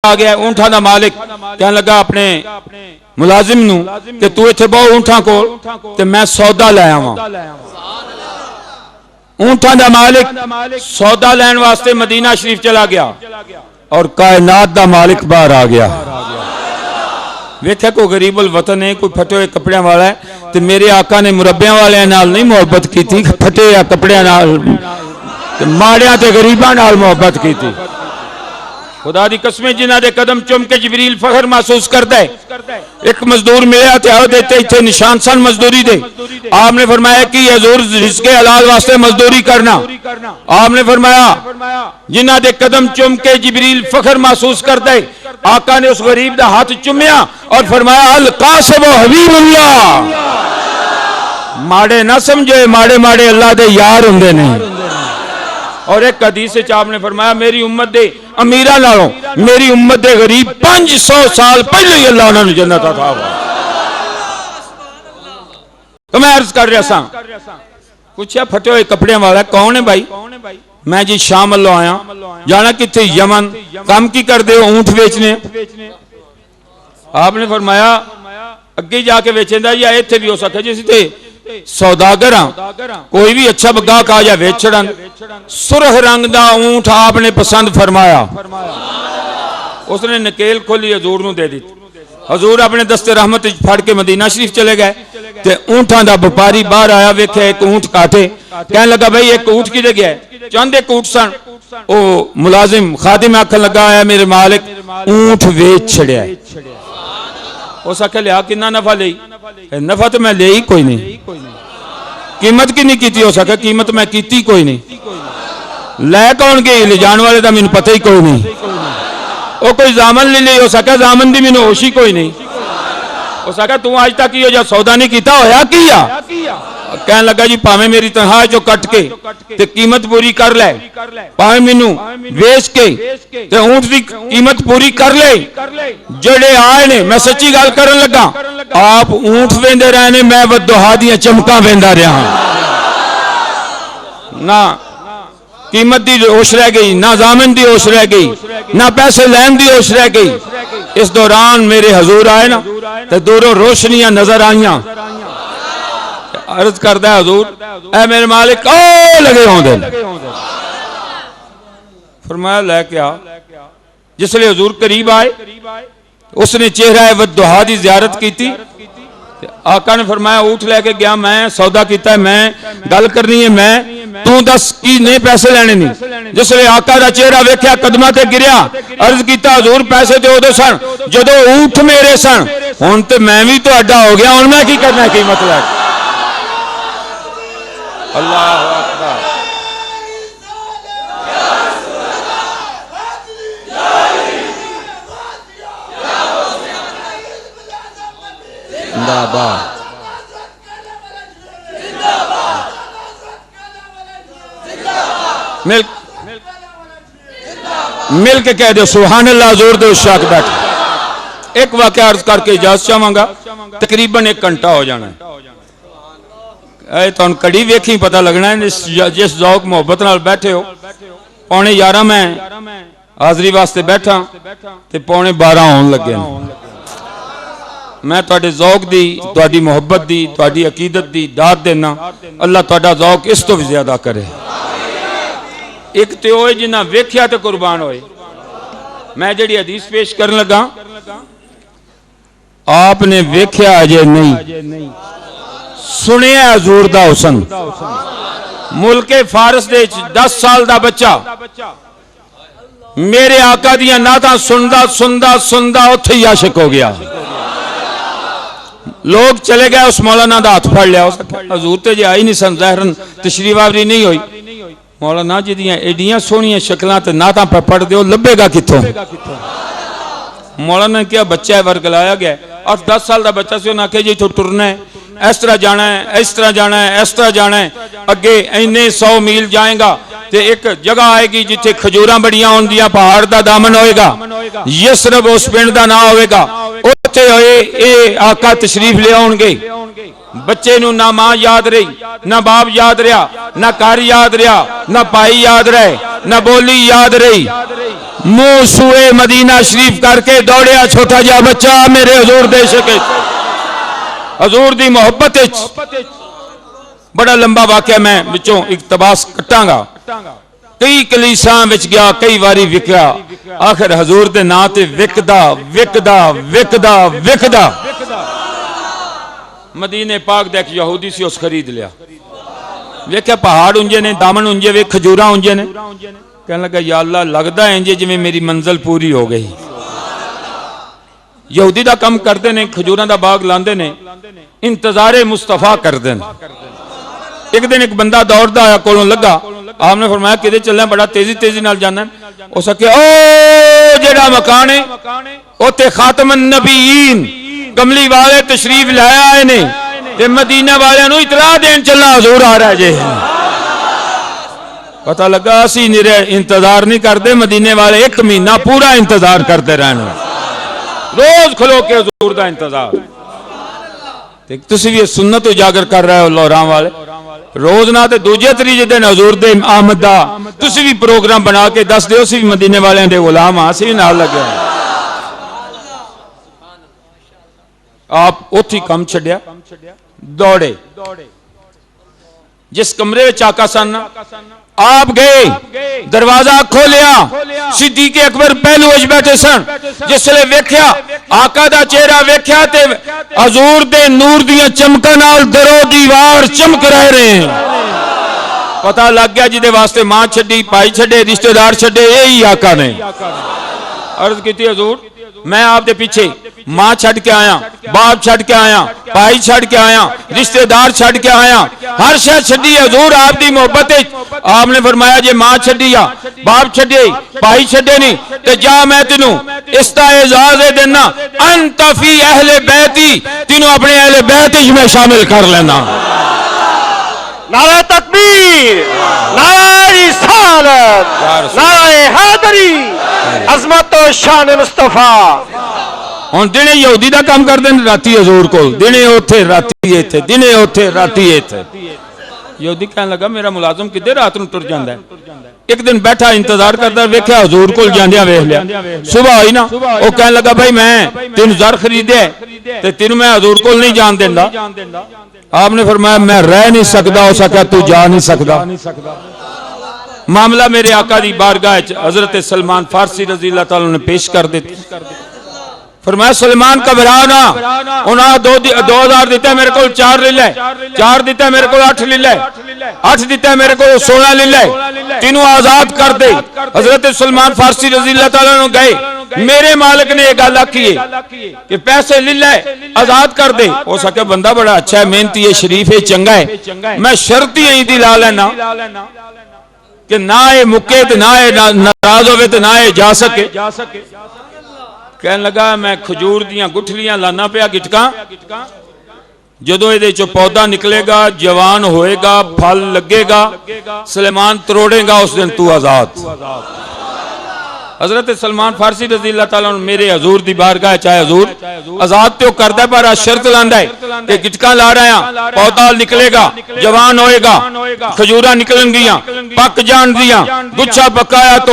आ गया ऊंठा का मालिक कह लगा अपने मुलाजिम नू कि तू इत्थे बहु ऊंठा को ते मैं सौदा ले आवां। ऊंठा का मालिक सौदा लैन वास्ते मदीना शरीफ चला गया और कायनात का मालिक बाहर आ गया। वेख्या कोई गरीबुल वतन है, कोई फटे हुए कपड़े वाला है, तो मेरे आका ने मुरब्बियां वाले नाल नहीं मोहब्बत की थी, फटे या कपड़े नाल माड़िया ते गरीबां नाल मोहब्बत की थी। खुदा दी कसमें जिन्हां दे कदम चुम के जिबरील फखर महसूस करता है। एक मजदूर मिले ते आओ देते इत्थे निशान सन मजदूरी दे। आपने फरमाया कि हजूर रिज़्क़े हलाल वास्ते मजदूरी करना। आपने फरमाया जिन्हां दे कदम चुम के जिबरील फखर महसूस करता है। आका ने उस गरीब दा हाथ चुम्या और फरमाया अल कासिम हबीबुल्लाह। माड़े ना समझे, माड़े माड़े अल्लाह दे यार हुंदे ने। और एक हदीस से आपने फरमाया मेरी उम्मत दे अमीरा नालों मेरी उम्मत दे गरीब 500 साल पहले ही अल्लाह उन्होंने जन्नत अता हुआ। तो मैं अर्ज कर रहा सा, पूछा फटे हुए कपड़े वाला कौन है भाई? मैं जी शाम अल्लो आया। जाना किथे? यमन। काम की कर दे? ऊंट बेचने। आपने फरमाया अगे जाके बेचेंदा या इत्थे भी हो सके जिस ते सौदागर कोई भी अच्छा गाहक आ जाए बेच छड़न। सुरख रंग का ऊंट आपने पसंद फरमाया, उसने नकेल खोली हजूर नूं दे दी। हजूर अपने दस्ते रहमत फड़ के मदीना शरीफ चले गए ते ऊंटां दा व्यापारी बाहर आया, वेखे एक ऊंट काटे, कहने लगा भाई एक ऊंट किधर गया? चंद एक ऊंट सन। ओ मुलाजिम खादिम आखन लगा आया मेरे मालिक ऊंट वेच छड़िया। उस आखे लिया कितना नफा ले? नफा तो मैं ले ही कोई नहीं। कीमत की नहीं की? हो सके कीमत मैं की कोई नहीं। लै कौन गई? ले जाने वाले का मैंने पता ही कोई नहीं। वो कोई जामन ले ले, हो सके जामन की मैंने होश ही कोई नहीं। हो सके तू आज तक ही जो सौदा नहीं किया होया किया? कहने लगा जी भावे मेरी तनख्वाह जो कट के ते कीमत पूरी कर ले, भावे मैनू वेच के ते ऊंट की कीमत पूरी कर ले। जड़े आए ने मैं सच्ची गल करन लगा, आप ऊंट वेंदे रहे ने, मैं वदुहा दी चमका वेंदा रहा। ना कीमत दी होश रह गई, ना जामन दी होश रह गई, ना पैसे लैन दी होश रह गई। इस दौरान मेरे हजूर आए ना तो दूरों रोशनियां नजर आईयां। अर्ज करदा हजूर ऐ मेरे मालिक ओ लगे होंदे। फरमाया लेके आ। जिसले हजूर करीब आए उसने चेहरा वदुहा दी ज़ियारत की थी। आका ने फरमाया ऊँट लेके गया, मैं सौदा किया, मैं गल करनी है, मैं तू दस की नहीं पैसे लेने नहीं। जिसले आका का चेहरा वेख्या कदमां ते गिरिया, अर्ज किया हजूर पैसे तो उदों सन जदों ऊँट मेरे सन, हुण ते मैं भी तुहाडा हो गया, हुण मैं की करना कीमत लैके। अल्लाह अकबर। जिंदाबाद। मिल के कह दो सुभान अल्लाह, जोर दो शाक बैठ। एक वाकया अर्ज करके इजाजत चाहांगा, तकरीबन 1 घंटा हो जाना है। तुम कड़ी वेखी पता लगना है जिस जौक मोहब्बत नाल बैठे हो। 11:15 मैं हाजरी वास्ते बैठा ते 11:15 होने लगे। मैं तुहाडे जौक दी, तुहाडी मोहब्बत दी, तुहाडी अकीदत दी दात देना। अल्लाह तुहाडा जौक इस तो भी ज्यादा करे। एक तो होए जिन्ना वेख्या तो कुर्बान होए। मैं जिहड़ी हदीस पेश करन लगा, आपने वेख्या अजे नहीं, सुनिया हजूर दा हुसन। मुल्के फारस दे 10 साल दा बच्चा मेरे आका दिया नातां सुनदा सुनदा सुनदा उत्थे ही आशिक हो गया। लोग चले गए, उस मौलाना दा हाथ फड़ लिया। हजूर ते जे आई नहीं सन, ज़ाहिरन तशरीफ आवरी नहीं हुई। मौलाना जी दियां एडियां सोहनियां शक्लां ते नातां पर पढ़ दो, लभेगा कित्थों? मौलाना ने क्या बच्चा है, वर्गलाया गया। और 10 साल का बच्चा से उन्हें आख्या जी इत्थों टुरना है, इस तरह जाना है, इस तरह जाना है, इस तरह जाना है, अगे इन्ने 100 मील जाएगा तो एक जगह आएगी जिथे खजूरां बड़ियां होंदियां, पहाड़ का दामन होएगा, यसरब उस पिंड का नाम होएगा। उत्थे होए ये आका तशरीफ ले आउणगे। बच्चे नूं ना मां याद रही, ना बाप याद रहा, ना घर याद रहा, ना भाई याद रहे, ना बोली याद रही। मुंह सूए मदीना शरीफ करके दौड़िया छोटा जा बच्चा मेरे हजूर दे सके हजूर दी मोहब्बत बड़ा लंबा वाकया मैं विचों इकतबास कटांगा कई कलीसा विच गया कई बारी विकया आखिर हजूर दे नां ते विकदा विकदा विकदा विकदा मदीने पाक दे एक यहूदी सी उस खरीद लिया वेख्या पहाड़ उंजे ने दामन उंजे वे खजूरा उंजे ने कहने लगा या अल्लाह लगदा है इंजे जिवें मेरी मंजिल पूरी हो गई यहूदी दा काम करते ने खजूरां दा बाग लांदे ने इंतजारे मुस्तफा करदे ने एक दिन एक बंदा दौड़दा आया कोलों लगा आपने फरमाया किधे चलना बड़ा तेजी तेजी नाल जाना हो सके ओ जेड़ा मकान है ओते खातमन नबीयीन कमली वाले तशरीफ लाया आए ने ते मदीना वाले नु इतला देन चलना हजूर आ रहा जे पता लगा असी निरे इंतजार नहीं करते मदीने वाले एक महीना पूरा इंतजार करते रहना रोज खलो के हजूर दा इंतजार तुसी भी सुन्नत उजागर कर रहे हो लोरां वाले रोज ना ते दूजे त्रीजे दिन हजूर दे आमद दा तुसी भी प्रोग्राम बना के दस दिओ सी मदीने वाले दे गुलाम आ सी नाल लगे आप उठी कम छड्या दौड़े जिस कमरे में आका सन आप गए दरवाजा खोलिया सिद्दीक अकबर पहलू अज बैठे सन जिसले वेख्या आका दा चेहरा वेख्या ते हजूर दे नूर दियां चमकां नाल दरो दीवार चमक रहे हैं पता लग गया जिदे वास्ते मां छड्डी भाई छड्डे रिश्तेदार छड्डे यही आका ने अर्ज की हजूर मैं आपके पीछे मां छड़ के आया बाप छड़ के आया भाई छड़ के आया रिश्तेदार छड़ के आया हर शय छड़ी हजूर आपकी मोहब्बत आपने फरमाया जे मां छड़ी आ बाप छड़े भाई छड़े नहीं ते जा मैं तेनू इसका एजाज देना अंत फी अहले बैती तेनू अपने अहले बैत में शामिल कर लेना नारा तकबीर नारा रिसालत नारा हैदरी अजमत और शान मुस्तफा हुण दिने यहूदी दा काम करदे ने राती हजूर कोल दिने ओथे राती इथे दिने ओथे राती इथे यहूदी कहने लगा मेरा मुलाजम किदे रात नूं टुर जांदा है एक दिन बैठा इंतजार करदा वेख्या हजूर कोल जांदियां वेख लिया सुबह आई ना ओ कहने लगा भाई मैं तीन ज़र खरीदे ते तेनू मैं हजूर कोल नहीं जान देंदा आपने फरमाया मैं रह नहीं सकता हो सका तू जा नहीं सकता मामला मेरे आका दी बारगाह च हजरत सलमान फारसी रजी अल्लाह तआला ने पेश कर दिती फरमाया सलमान घबरा ना उन्हें 2000 दिता मेरे को 4 ले ले 4 दिता मेरे को 8 ले ले 8 दिता मेरे को 16 ले ले तीनों आजाद कर दे हजरत सलमान फारसी रजी अल्लाह तआला ने गए मेरे मालिक ने यह गल आखी है कि पैसे ले ले आजाद कर दे हो सके बंदा बड़ा अच्छा है मेहनती है शरीफ है चंगा है मैं शर्त ही यही दी ला लेना कि ना ये मुके तो ना ये नाराज होवे तो ना ये जा सके कहने लगा मैं खजूर दियां गुठलियां लाना पिया गिटका जदों ये चो पौधा निकलेगा जवान होएगा फल लगेगा सुलेमान तरोड़ेगा उस दिन तू आजाद हजरत सलमान फारसी रजी अल्लाह तआला मेरे हजूर दी बारगाह चाहे हजूर आजाद तो करदा पर शर्त लांदा है कि गिटका ला रहा पौधा निकलेगा जवान होएगा खजूरा निकलन गियां पक जान दियां गुच्छा पकाया तो